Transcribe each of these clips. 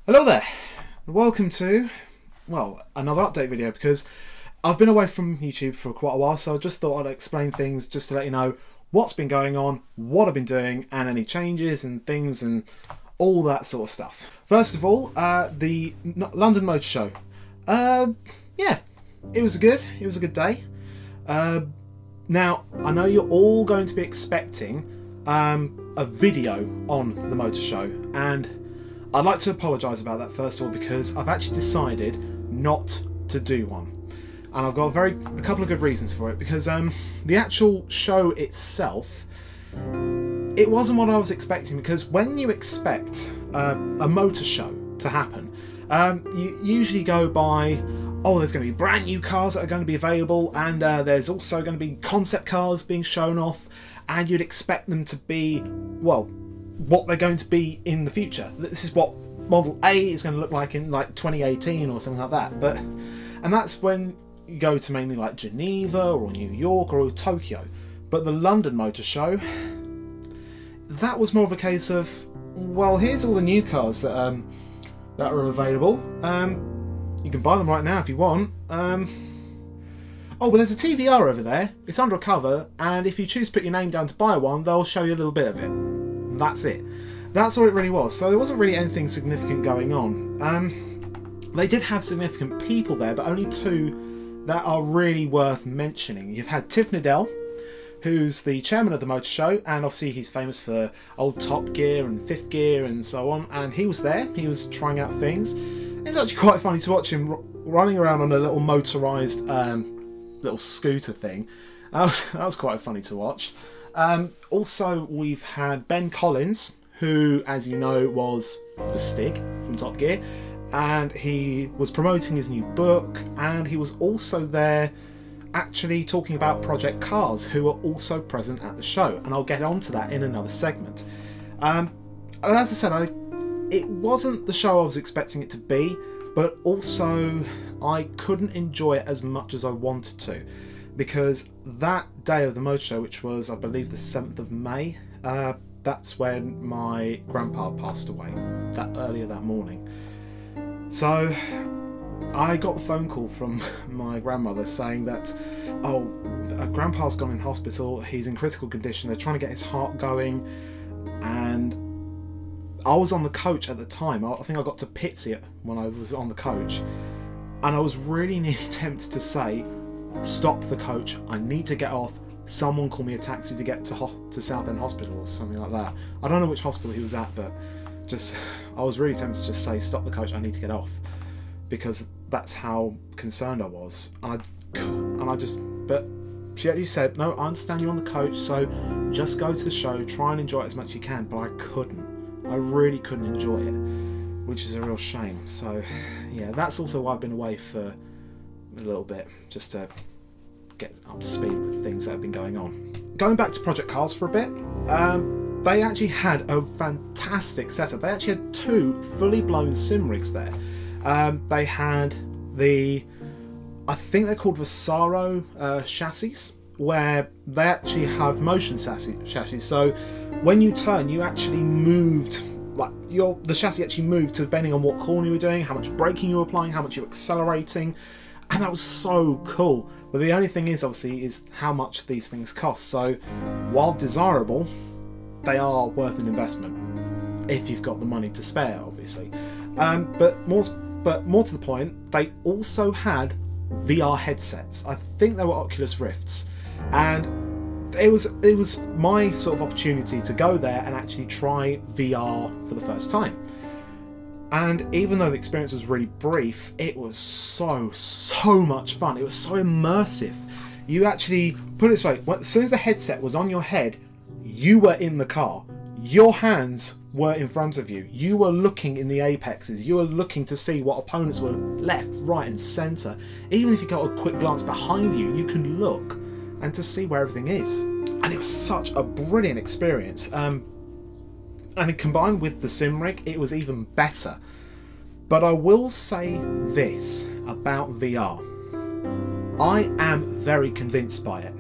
Hello there, welcome to, well, another update video, because I've been away from YouTube for quite a while, so I just thought I'd explain things just to let you know what's been going on, what I've been doing, and any changes and things and all that sort of stuff. First of all, the London Motor Show. Yeah, it was a good day. Now, I know you're all going to be expecting a video on the motor show, and I'd like to apologise about that first of all, because I've actually decided not to do one, and I've got a couple of good reasons for it. Because the actual show itself, it wasn't what I was expecting. Because when you expect a motor show to happen, you usually go by, oh, there's going to be brand new cars that are going to be available, and there's also going to be concept cars being shown off, and you'd expect them to be, well, what they're going to be in the future. This is what Model A is going to look like in like 2018 or something like that. And that's when you go to mainly like Geneva or New York or Tokyo. But the London Motor Show, that was more of a case of, well, here's all the new cars that are available. You can buy them right now if you want. Oh, but there's a TVR over there. It's under a cover, and if you choose to put your name down to buy one, they'll show you a little bit of it. That's it. That's all it really was. So there wasn't really anything significant going on. They did have significant people there, but only two that are really worth mentioning. You've had Tiff Needell, who's the chairman of the motor show, and obviously he's famous for old Top Gear and Fifth Gear and so on. And he was there. He was trying out things. It was actually quite funny to watch him running around on a little motorised little scooter thing. That was quite funny to watch. Also, we've had Ben Collins, who, as you know, was the Stig from Top Gear, and he was promoting his new book, and he was also there actually talking about Project Cars, who are also present at the show, and I'll get onto that in another segment. And as I said, it wasn't the show I was expecting it to be, but also I couldn't enjoy it as much as I wanted to, because that day of the motor show, which was, I believe, the 7th of May, that's when my grandpa passed away, earlier that morning. So I got the phone call from my grandmother saying that, oh, grandpa's gone in hospital, he's in critical condition, they're trying to get his heart going. And I was on the coach at the time. I think I got to Pitsy when I was on the coach, and I was really nearly tempted to say, stop the coach, I need to get off, someone call me a taxi to get to Southend Hospital or something like that. I don't know which hospital he was at, but I was really tempted to just say, stop the coach, I need to get off, because that's how concerned I was. But she said, no, I understand you're on the coach, so just go to the show, try and enjoy it as much as you can. But I couldn't. I really couldn't enjoy it, which is a real shame. So yeah, that's also why I've been away for a little bit, just to get up to speed with things that have been going on. Going back to Project Cars for a bit, they actually had a fantastic setup. They actually had two fully blown sim rigs there. They had I think they're called Vasaro chassis, where they actually have motion chassis. So when you turn, you actually moved, like the chassis actually moved depending on what corner you were doing, how much braking you were applying, how much you were accelerating, and that was so cool. But the only thing is, obviously, is how much these things cost. So while desirable, they are worth an investment if you've got the money to spare, obviously. But more to the point, they also had VR headsets. I think they were Oculus Rifts, and it was my sort of opportunity to go there and actually try VR for the first time. And even though the experience was really brief, it was so much fun. It was so immersive. You actually, put it this way, as soon as the headset was on your head, you were in the car. Your hands were in front of you. You were looking in the apexes. You were looking to see what opponents were left, right and centre. Even if you got a quick glance behind you, you can look and to see where everything is. And it was such a brilliant experience. And combined with the sim rig, it was even better. But I will say this about VR. I am very convinced by it.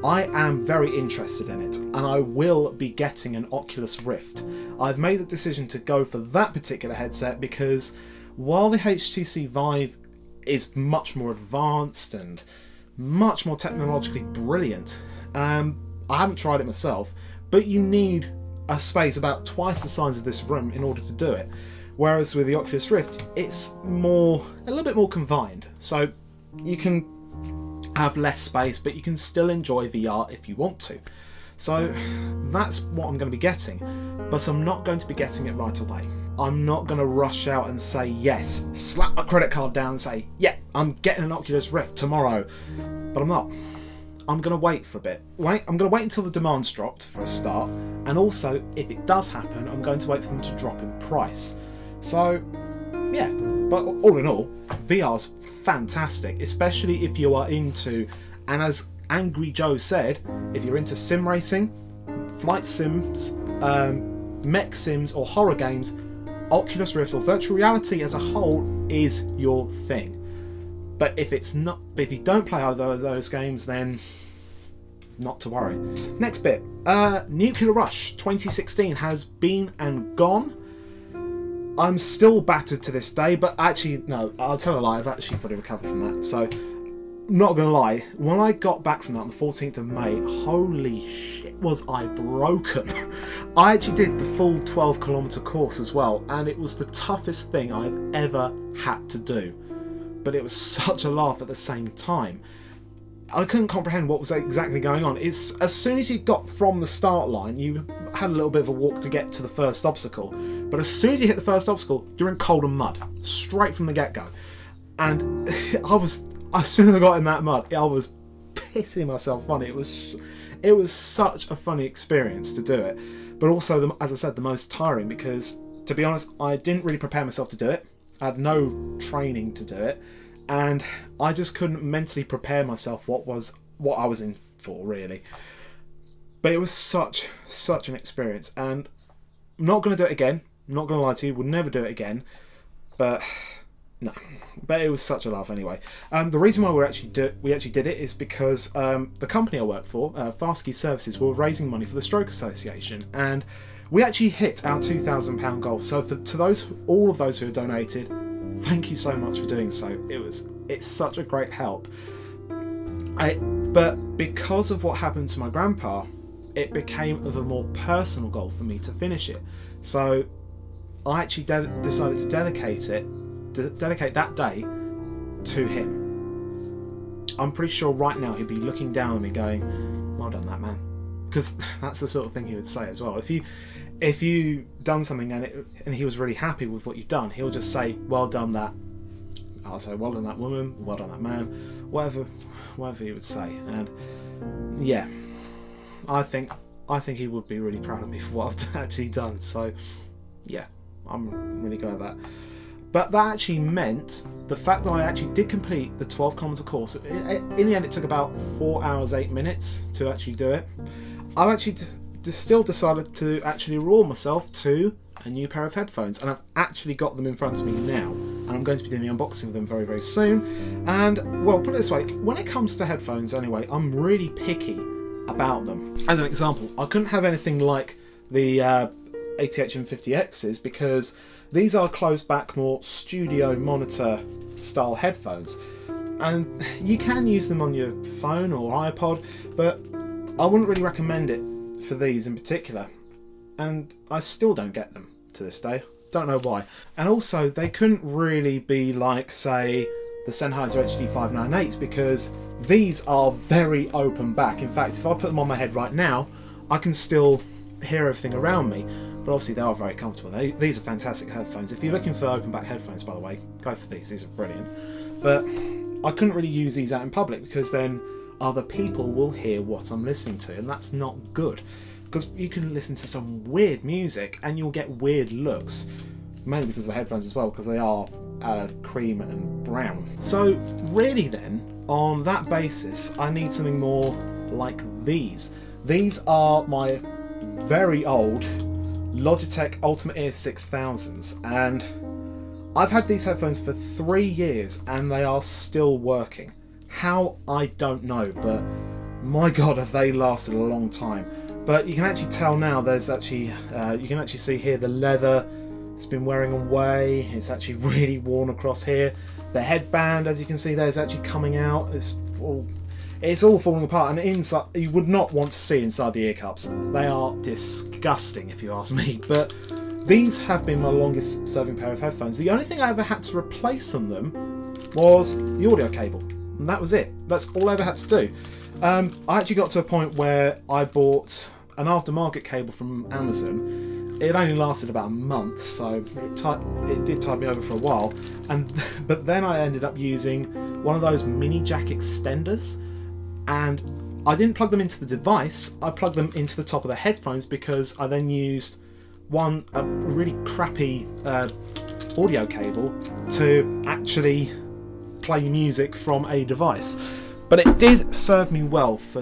I am very interested in it, and I will be getting an Oculus Rift. I've made the decision to go for that particular headset because while the HTC Vive is much more advanced and much more technologically brilliant, I haven't tried it myself, but you need a space about twice the size of this room in order to do it. Whereas with the Oculus Rift, it's a little bit more confined. So you can have less space, but you can still enjoy VR if you want to. So that's what I'm going to be getting, but I'm not going to be getting it right away. I'm not going to rush out and say yes, slap my credit card down and say, yeah, I'm getting an Oculus Rift tomorrow. But I'm not. I'm going to wait for a bit. I'm going to wait until the demand's dropped for a start, and also, if it does happen, I'm going to wait for them to drop in price. So, yeah, but all in all, VR's fantastic, especially if you are into, and as Angry Joe said, if you're into sim racing, flight sims, mech sims or horror games, Oculus Rift or virtual reality as a whole is your thing. But if it's not, if you don't play either of those games, then not to worry. Next bit, Nuclear Rush 2016 has been and gone. I'm still battered to this day, but actually, no, I'll tell a lie, I've actually fully recovered from that. So, not gonna lie, when I got back from that on the 14th of May, holy shit was I broken. I actually did the full 12-kilometre course as well, and it was the toughest thing I've ever had to do. But it was such a laugh at the same time. I couldn't comprehend what was exactly going on. It's as soon as you got from the start line, you had a little bit of a walk to get to the first obstacle. But as soon as you hit the first obstacle, you're in cold and mud, straight from the get-go. And as soon as I got in that mud, I was pissing myself funny. It was such a funny experience to do it. But also, as I said, the most tiring because, to be honest, I didn't really prepare myself to do it. I had no training to do it. And I just couldn't mentally prepare myself what I was in for, really. But it was such an experience, and I'm not going to do it again. I'm not going to lie to you, we'll never do it again. But no, but it was such a laugh anyway. The reason why we actually did it is because the company I work for, Fastkey Services, were raising money for the Stroke Association, and we actually hit our £2,000 goal. So to all of those who have donated, thank you so much for doing so. It's such a great help. But because of what happened to my grandpa, it became of a more personal goal for me to finish it. So I actually decided to dedicate that day to him. I'm pretty sure right now he'd be looking down at me going, well done that man. Because that's the sort of thing he would say as well. If you done something and he was really happy with what you've done, he'll just say, well done that. I'll say, well done that woman, well done that man, whatever he would say. And yeah, I think he would be really proud of me for what I've actually done. So yeah, I'm really glad of that. But that actually meant the fact that I actually did complete the 12-kilometre course. In the end, it took about 4 hours 8 minutes to actually do it. I've actually still decided to actually reward myself to a new pair of headphones, and I've actually got them in front of me now, and I'm going to be doing the unboxing of them very, very soon. And well, put it this way, when it comes to headphones anyway, I'm really picky about them. As an example, I couldn't have anything like the ATH-M50Xs because these are closed back, more studio monitor style headphones, and you can use them on your phone or iPod, but I wouldn't really recommend it for these in particular, and I still don't get them to this day. Don't know why. And also, they couldn't really be like, say, the Sennheiser HD 598s, because these are very open back. In fact, if I put them on my head right now, I can still hear everything around me. But obviously, they are very comfortable. These are fantastic headphones. If you're looking for open back headphones, by the way, go for these. These are brilliant. But I couldn't really use these out in public because then other people will hear what I'm listening to, and that's not good. Because you can listen to some weird music and you'll get weird looks, mainly because of the headphones as well, because they are cream and brown. So really then, on that basis, I need something more like these. These are my very old Logitech Ultimate Ear 6000s, and I've had these headphones for 3 years and they are still working. How, I don't know, but my god, have they lasted a long time. But you can actually tell now, there's actually, you can actually see here the leather, it's been wearing away, it's actually really worn across here. The headband, as you can see there, is actually coming out, it's all falling apart, and inside, you would not want to see inside the ear cups. They are disgusting, if you ask me, but these have been my longest serving pair of headphones. The only thing I ever had to replace on them was the audio cable, and that was it. That's all I ever had to do. I actually got to a point where I bought an aftermarket cable from Amazon. It only lasted about a month, so it did tide me over for a while. But then I ended up using one of those mini jack extenders, and I didn't plug them into the device. I plugged them into the top of the headphones, because I then used a really crappy audio cable to actually play music from a device. But it did serve me well for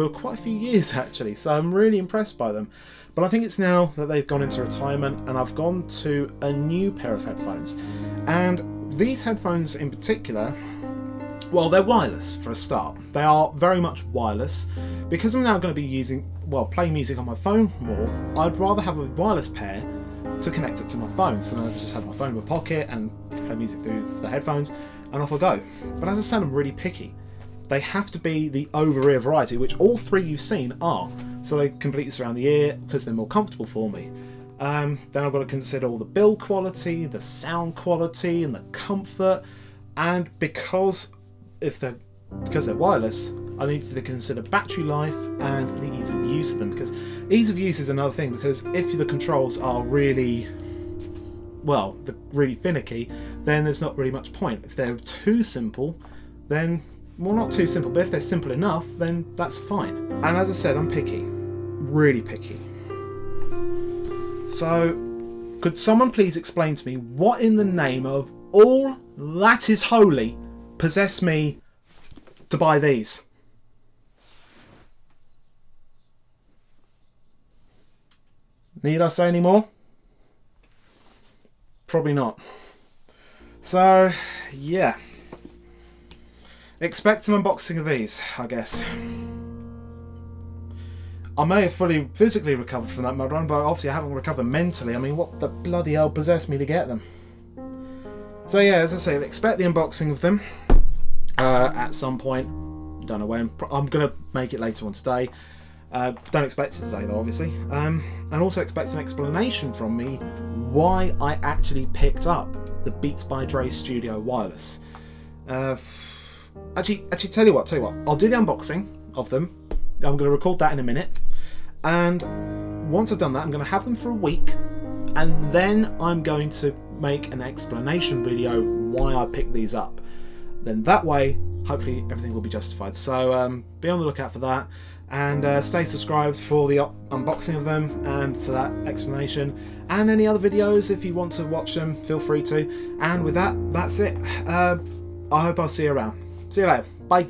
quite a few years actually, so I'm really impressed by them. But I think it's now that they've gone into retirement and I've gone to a new pair of headphones. And these headphones in particular, well, they're wireless for a start. They are very much wireless. Because I'm now going to be playing music on my phone more, I'd rather have a wireless pair to connect it to my phone. So then I just have my phone in my pocket and play music through the headphones and off I go. But as I said, I'm really picky. They have to be the over-ear variety, which all three you've seen are. So they completely surround the ear because they're more comfortable for me. Then I've got to consider all the build quality, the sound quality and the comfort. And because they're wireless, I need to consider battery life and the ease of use of them, because ease of use is another thing, because if the controls are really finicky, then there's not really much point. If they're too simple, then, well, not too simple, but if they're simple enough, then that's fine. And as I said, I'm picky, really picky. So could someone please explain to me what in the name of all that is holy possessed me to buy these? Need I say any more? Probably not. So, yeah. Expect an unboxing of these, I guess. I may have fully physically recovered from that mud run, but obviously I haven't recovered mentally. I mean, what the bloody hell possessed me to get them? So yeah, as I say, expect the unboxing of them at some point. Don't know when. I'm going to make it later on today. Don't expect it today though, obviously. And also expect an explanation from me why I actually picked up the Beats by Dre Studio Wireless. Actually, tell you what, I'll do the unboxing of them. I'm going to record that in a minute. And once I've done that, I'm going to have them for a week. And then I'm going to make an explanation video why I picked these up. Then that way, hopefully everything will be justified. So be on the lookout for that. And stay subscribed for the unboxing of them and for that explanation. And any other videos, if you want to watch them, feel free to. And with that, that's it. I hope I'll see you around. See you later. Bye.